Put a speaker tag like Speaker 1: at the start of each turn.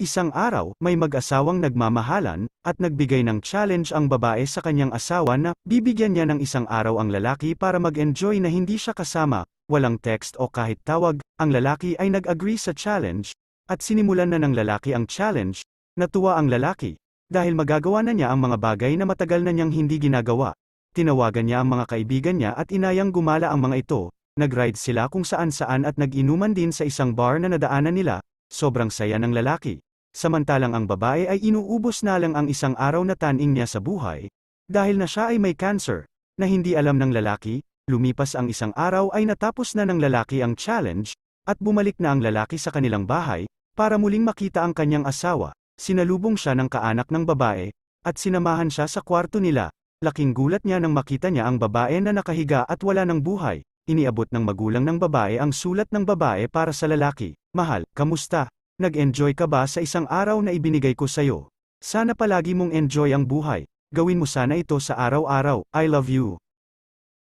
Speaker 1: Isang araw, may mag-asawang nagmamahalan, at nagbigay ng challenge ang babae sa kanyang asawa na, bibigyan niya ng isang araw ang lalaki para mag-enjoy na hindi siya kasama, walang text o kahit tawag, ang lalaki ay nag-agree sa challenge, at sinimulan na ng lalaki ang challenge. Natuwa ang lalaki, dahil magagawa na niya ang mga bagay na matagal na niyang hindi ginagawa. Tinawagan niya ang mga kaibigan niya at inayang gumala ang mga ito, nag-ride sila kung saan-saan at nag-inuman din sa isang bar na nadaanan nila. Sobrang saya ng lalaki. Samantalang ang babae ay inuubos na lang ang isang araw na taning niya sa buhay. Dahil na siya ay may cancer, na hindi alam ng lalaki, lumipas ang isang araw ay natapos na ng lalaki ang challenge, at bumalik na ang lalaki sa kanilang bahay, para muling makita ang kanyang asawa. Sinalubong siya ng kaanak ng babae, at sinamahan siya sa kwarto nila. Laking gulat niya nang makita niya ang babae na nakahiga at wala ng buhay. Iniabot ng magulang ng babae ang sulat ng babae para sa lalaki. Mahal, kamusta? Nag-enjoy ka ba sa isang araw na ibinigay ko sa'yo? Sana palagi mong enjoy ang buhay. Gawin mo sana ito sa araw-araw. I love you.